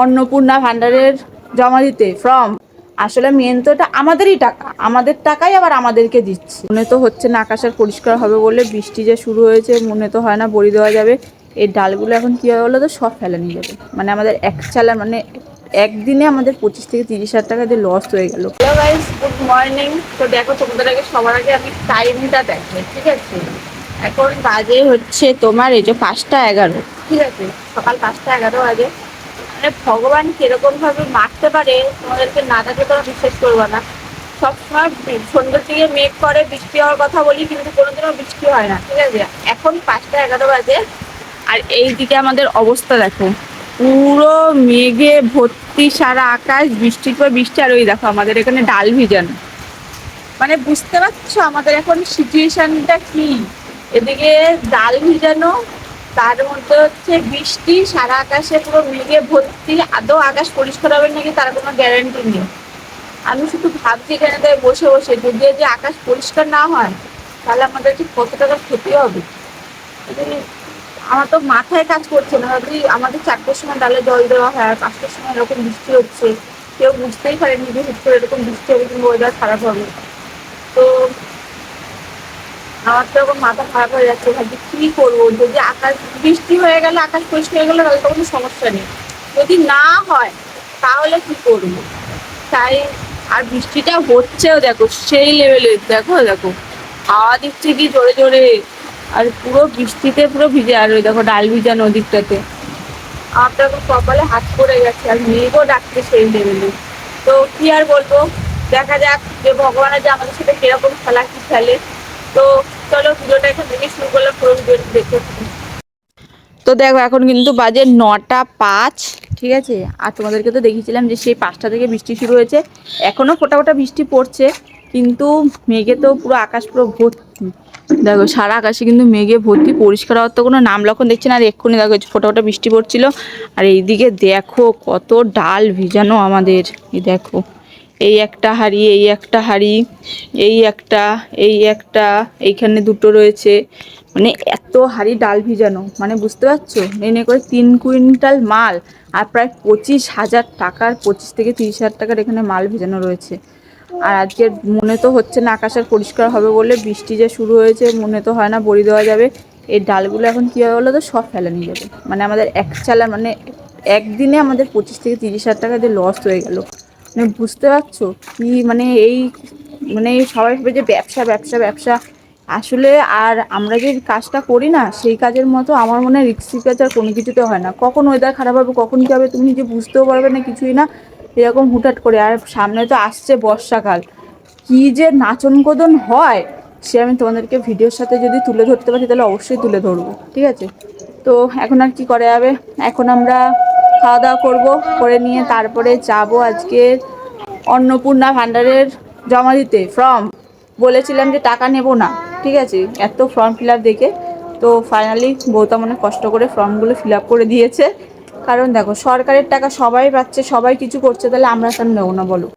অন্নপূর্ণা ভান্ডারের জমা দিতে ফর্ম। আসলে মেন তো এটা আমাদেরই টাকা, আমাদের টাকাই আবার আমাদেরকে দিচ্ছে। মনে তো হচ্ছে না আকাশের পরিষ্কার হবে বলে, বৃষ্টি যে শুরু হয়েছে মনে তো হয় না বড়ি দেওয়া যাবে। এই ডালগুলো এখন কী হবে বলো তো, সব ফেলে নিয়ে যাবে। মানে আমাদের এক চালা মানে একদিনে আমাদের 25 থেকে 30 হাজার টাকা দিয়ে লস হয়ে গেল। Hello guys, good morning. তো দেখো তোমাদের আগে সবার আগে আমি টাইমটা দেখো, ঠিক আছে? এখন বাজে হচ্ছে তোমার এই যে 5টা 11, ঠিক আছে? সকাল 5টা 11 বাজে। মানে ভগবান কিরকম ভাবে মারতে পারে তোমাদেরকে না দেখে তোমরা বিশ্বাস করবে না। সবসময় সন্ধ্যের দিকে মেঘ করে বৃষ্টি হওয়ার কথা বলি, কিন্তু কোনোদিনও বৃষ্টি হয় না, ঠিক আছে? এখন 5টা 11 বাজে, আর এই দিকে আমাদের অবস্থা দেখো, পুরো মেঘে ভর্তি সারা আকাশ, বৃষ্টির পর বৃষ্টি। আর ওই দেখো আমাদের এখানে ডাল ভিজানো। মানে বুঝতে পারছো আমাদের এখন সিচুয়েশনটা কি? এদিকে ডাল ভিজানো, তার মধ্যে হচ্ছে বৃষ্টি, সারা আকাশে পুরো মেঘে ভর্তি। আদৌ আকাশ পরিষ্কার হবে নাকি তার কোনো গ্যারান্টি নেই। আমি শুধু ভাবছি এখানে বসে বসে, যদি যে আকাশ পরিষ্কার না হয় তাহলে আমাদের কি কত টাকা ক্ষতি হবে। আমার তো মাথায় কাজ করছে না। যদি আমাদের 4টার সময় ডালে জল দেওয়া হয় আর 5টার সময় এরকম বৃষ্টি হচ্ছে, কেউ বুঝতেই পারেনি যে হুট করে এরকম বৃষ্টি হবে কিংবা ওয়েদার খারাপ হবে। তো আমার তো এখন মাথা খারাপ হয়ে যাচ্ছে, ভাবছি কি করবো। যদি আকাশ বৃষ্টি হয়ে গেলে, আকাশ পরিষ্কার হয়ে গেলে তাহলে তো কোনো সমস্যা নেই। যদি না হয় তাহলে কি করবো? তাই। আর বৃষ্টিটা হচ্ছেও দেখো সেই লেভেলে, দেখো দেখো হাওয়া দিচ্ছে কি জোরে জোরে, আর পুরো বৃষ্টিতে পুরো ভিজে। আর ওই দেখো ডাল ভিজা নদীরটাতে আমার তো এখন কপালে হাত পড়ে গেছে, আর মেঘও ডাকছে সেই লেভেলে। তো কি আর বলবো, দেখা যাক যে ভগবানের যে আমাদের সাথে কিরকম খেলা কি খেলে। তো চলো ভিডিওটা এখান থেকে শুরু করলাম, পুরো ভিডিওটা দেখে। তো দেখো এখন কিন্তু বাজে 9টা 5, ঠিক আছে? আর তোমাদেরকে তো দেখিয়েছিলাম যে সেই 5টা থেকে বৃষ্টি শুরু হয়েছে। এখনও ফোটা ফোটা বৃষ্টি পড়ছে, কিন্তু মেঘে তো পুরো আকাশ পুরো ভর্তি। দেখো সারা আকাশে কিন্তু মেঘে ভর্তি, পরিষ্কার হওয়ার তো কোনো নাম লক্ষণ দেখছি না। আর এক্ষুনি দেখো ফোটা ফোটা বৃষ্টি পড়ছিল। আর এইদিকে দেখো কত ডাল ভিজানো আমাদের। এই দেখো এই একটা হাঁড়ি, এই একটা হাঁড়ি, এই একটা, এই একটা, এইখানে দুটো রয়েছে। মানে এত হাঁড়ি ডাল ভিজানো, মানে বুঝতে পারছো? এনে করে 3 কুইন্টাল মাল, আর প্রায় 25 হাজার টাকার, 25 থেকে 30 হাজার টাকার এখানে মাল ভিজানো রয়েছে। আর আজকে মনে তো হচ্ছে না আকাশের পরিষ্কার হবে বলে, বৃষ্টি যে শুরু হয়েছে মনে তো হয় না বড়ি দেওয়া যাবে। এই ডালগুলো এখন কী হবে বলো তো, সব ফেলে নিয়ে যাবে। মানে আমাদের এক চালা মানে একদিনে আমাদের 25 থেকে 30 হাজার টাকা দিয়ে লস হয়ে গেল। মানে বুঝতে পারছো কি? মানে এই মানে সবাই ভাবে যে ব্যবসা ব্যবসা ব্যবসা, আসলে আর আমরা যে কাজটা করি না সেই কাজের মতো আমার মনে হয় রিস্কি কাজ আর কোনো কিছুতে হয় না। কখন ওয়েদার খারাপ হবে, কখন কী হবে তুমি যে বুঝতেও পারবে না, কিছুই না। এরকম হুটহাট করে। আর সামনে তো আসছে বর্ষাকাল, কি যে নাচন কোদন হয় সে আমি তোমাদেরকে ভিডিওর সাথে যদি তুলে ধরতে পারি তাহলে অবশ্যই তুলে ধরবো, ঠিক আছে? তো এখন আর কি করা যাবে, এখন আমরা খাওয়া দাওয়া করবো, করে নিয়ে তারপরে যাবো আজকে অন্নপূর্ণা ভান্ডারের জমা দিতে ফর্ম। বলেছিলাম যে টাকা নেব না, ঠিক আছে? এত ফর্ম ফিল আপ দেখে তো ফাইনালি বৌতা মনে কষ্ট করে ফর্মগুলো ফিল আপ করে দিয়েছে। কারণ দেখো সরকারের টাকা সবাই পাচ্ছে, সবাই কিছু করছে, তাহলে আমরা কেন নেবো না বলো?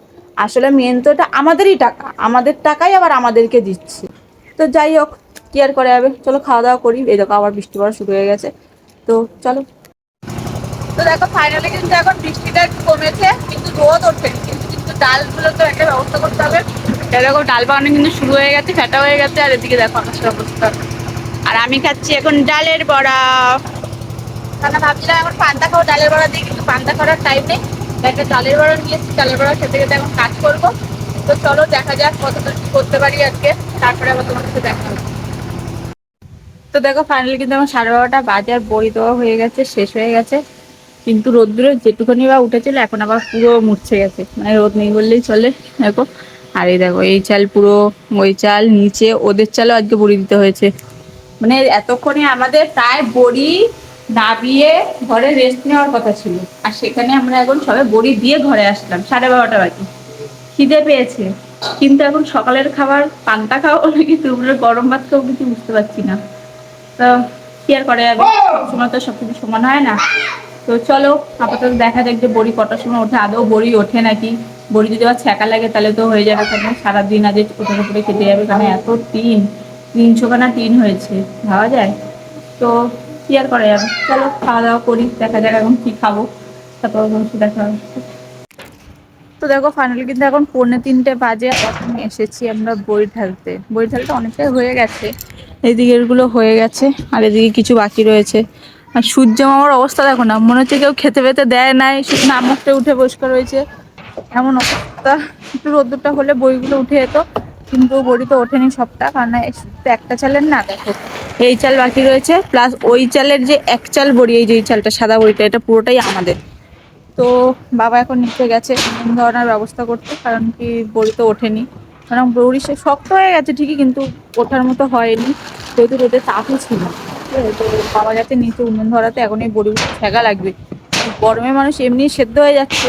আসলে মেন তো এটা আমাদেরই টাকা, আমাদের টাকাই আবার আমাদেরকে দিচ্ছে। তো যাই হোক, কি আর করা যাবে, চলো খাওয়া দাওয়া করি। এই দেখো আবার বৃষ্টি পড়া শুরু হয়ে গেছে, তো চলো। তো দেখো ফাইনালি কিন্তু এখন বৃষ্টিটা একটু কমেছে, কিন্তু রোদ ওঠেনি। কিন্তু ডালগুলো তো একটা ব্যবস্থা করতে হবে। দেখো ডাল বানানো কিন্তু শুরু হয়ে গেছে, ফেটা হয়ে গেছে। আর এদিকে দেখো আকাশের অবস্থা। আর আমি খাচ্ছি এখন ডালের বড়া। কারণ ভাবছিলাম এখন পান্তা খাবো ডালের বড়া দিয়ে, কিন্তু পান্তা খাওয়ার টাইম নেই। একটা ডালের বড়া নিয়ে এসেছি, ডালের বড়া খেতে খেতে এখন কাজ করবো। তো চলো দেখা যাক কতটা কি করতে পারি আজকে, তারপরে আবার তোমার সাথে দেখা হবে। তো দেখো ফাইনালি কিন্তু আমার 12:30 বাজে, আর বড়ি দেওয়া হয়ে গেছে, শেষ হয়ে গেছে। কিন্তু রোদ্দুরে যেটুখানি বা উঠেছিল এখন আবার পুরো মুছছে গেছে, মানে রোদ নেই বললেই চলে। দেখো আর এই দেখো এই চাল পুরো, ওই চাল নিচে, ওদের চালও আজকে বড়ি দিতে হয়েছে। মানে এতক্ষণে আমাদের প্রায় বড়ি নাবিয়ে ঘরে রেস্ট নেওয়ার কথা ছিল, আর সেখানে আমরা এখন সবাই বড়ি দিয়ে ঘরে আসলাম 12:30 বাজে। খিদে পেয়েছে, কিন্তু এখন সকালের খাবার পান্তা খাওয়া নাকি দুপুরের গরম ভাত খাবো কিছু বুঝতে পারছি না। তো কি আর করা যাবে, সবসময় তো সবকিছু সমান হয় না। তো চলো আপাতত দেখা যাক যে বড়ি কটার সময় ওঠে, আদৌ বড়ি ওঠে নাকি। বড়ি যদি আবার ছ্যাঁকা লাগে তাহলে তো হয়ে যাবে, কারণ সারাদিন আজ কোথাও করে কেটে যাবে, কারণ এত 300খানা টিন হয়েছে, ভাবা যায়? তো কি আর করা যাবে, চলো খাওয়া দাওয়া করি, দেখা যাক এখন কি খাবো। তারপর দেখা হবে। তো দেখো ফাইনালি কিন্তু এখন 2:45 বাজে, এখন এসেছি আমরা বই ঢালতে। বই ঢালতে অনেকটাই হয়ে গেছে, এদিকের গুলো হয়ে গেছে আর এদিকে কিছু বাকি রয়েছে। আর সূর্য মামার অবস্থা দেখো না, মনে হচ্ছে কেউ খেতে পেতে দেয় নাই, শুধু নামটা উঠে বসে রয়েছে, এমন অবস্থা। একটু রোদ্দুরটা হলে বইগুলো উঠে যেত, কিন্তু বড়ি তো ওঠেনি সবটা, কারণ একটা চালের না, দেখো এই চাল বাকি রয়েছে, প্লাস ওই চালের যে এক চাল বড়ি, এই যে এই চালটা সাদা বড়িটা, এটা পুরোটাই আমাদের। তো বাবা এখন নিচে গেছে ধরনের ব্যবস্থা করতে, কারণ কি বড়ি তো ওঠেনি, কারণ বড়ি সে শক্ত হয়ে গেছে ঠিকই, কিন্তু ওঠার মতো হয়নি, যেহেতু রোদে তাপই ছিল। তো বাবা গেছে নিচে উনুন ধরাতে, এখন এই বড়িগুলো ছেঁকা লাগবে। গরমে মানুষ এমনি সেদ্ধ হয়ে যাচ্ছে,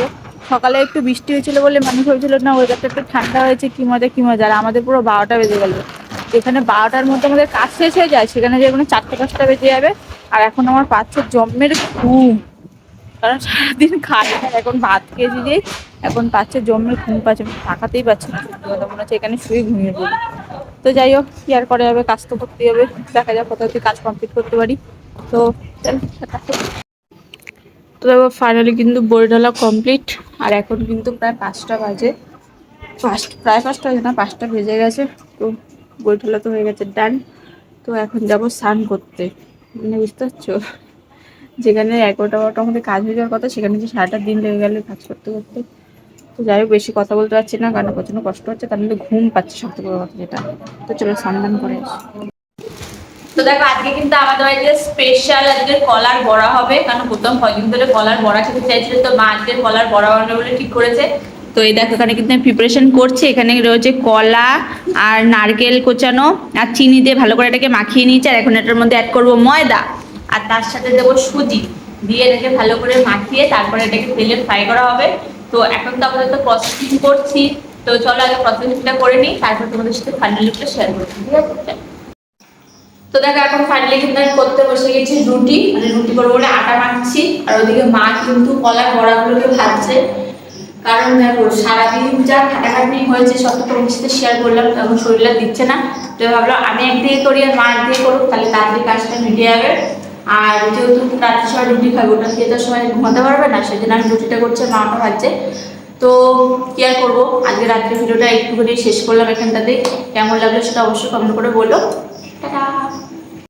সকালে একটু বৃষ্টি হয়েছিল বলে মানুষ হয়েছিল না ওয়েদারটা একটু ঠান্ডা হয়েছে, কি মজা কি মজা। আর আমাদের পুরো 12টা বেজে গেল, এখানে 12টার মধ্যে আমাদের কাজ শেষ হয়ে যায়, সেখানে যেখানে 4টা 5টা বেজে যাবে। আর এখন আমার পাচ্ছে জম্মের ঘুম, কারণ সারাদিন খাই না, এখন ভাত খেয়েছি যে এখন পাচ্ছে জমের ঘুম পাচ্ছে, তাকাতেই পাচ্ছি না, সত্যি কথা মনে হচ্ছে এখানে শুয়ে ঘুমিয়ে পড়ি। তো যাই হোক, কি আর করা যাবে, কাজ তো করতে হবে, দেখা যাক কোথা থেকে কাজ কমপ্লিট করতে পারি। তো চল। তো দেখো ফাইনালি কিন্তু বই ঢালা কমপ্লিট, আর এখন কিন্তু প্রায় 5টা বাজে, প্রায় 5টা বাজে না, 5টা বেজে গেছে। তো বই ঢালা তো হয়ে গেছে, ডান। তো এখন যাবো স্নান করতে, মানে বুঝতে পারছো, যেখানে 11টা 12টার মধ্যে কাজ হয়ে যাওয়ার কথা, সেখানে যে সারাটা দিন লেগে গেলে কাজ করতে করতে। তো যাই হোক, বেশি কথা বলতে পারছি না, কারণ প্রচন্ড কষ্ট হচ্ছে, তার মধ্যে ঘুম পাচ্ছে সবথেকে বড় কথা যেটা। তো চলো স্নান করে আসি। তো দেখো আজকে কিন্তু আমাদের বাড়িতে স্পেশাল আজকে কলার বড়া হবে, কারণ প্রথম কয়েকদিন ধরে কলার বড়া খেতে চাইছিল, তো মা আজকে কলার বড়া বানাবে বলে ঠিক করেছে। তো এই দেখো এখানে কিন্তু আমি প্রিপারেশন করছি, এখানে রয়েছে কলা আর নারকেল কোচানো আর চিনি দিয়ে ভালো করে এটাকে মাখিয়ে নিয়েছি, আর এখন এটার মধ্যে অ্যাড করবো ময়দা, আর তার সাথে দেবো সুজি, দিয়ে এটাকে ভালো করে মাখিয়ে তারপরে এটাকে তেলে ফ্রাই করা হবে। তো এখন তো আমাদের তো প্রসেসিং করছি, তো চলো আগে প্রসেসিংটা করে নিই, তারপর তোমাদের সাথে ফাইনাল লুকটা শেয়ার করছি, ঠিক আছে? তো দেখো এখন ফাইনালি কিন্তু আমি করতে বসে গেছি রুটি, মানে রুটি করবো বলে আটা মাখছি, আর ওদিকে মা কিন্তু কলার বড়াগুলোকে ভাজছে। কারণ দেখো সারাদিন যা খাটাখাটনি হয়েছে সব তো তোমার সাথে শেয়ার করলাম, তখন শরীরটা দিচ্ছে না, তো ভাবলাম আমি একদিকে করি আর মা একদিকে করুক, তাহলে তাড়াতাড়ি কাজটা মিটে যাবে। আর যেহেতু রাত্রে সবাই রুটি খাবো, ওটা খেয়ে তো সবাই ঘুমাতে পারবে না, সেজন্য আমি রুটিটা করছি, মাটা ভাজছে। তো কি আর করবো, আজকে রাত্রে ভিডিওটা একটুখানি শেষ করলাম এখানটাতে। কেমন লাগলো সেটা অবশ্যই কমেন্ট করে বলো। টাটা।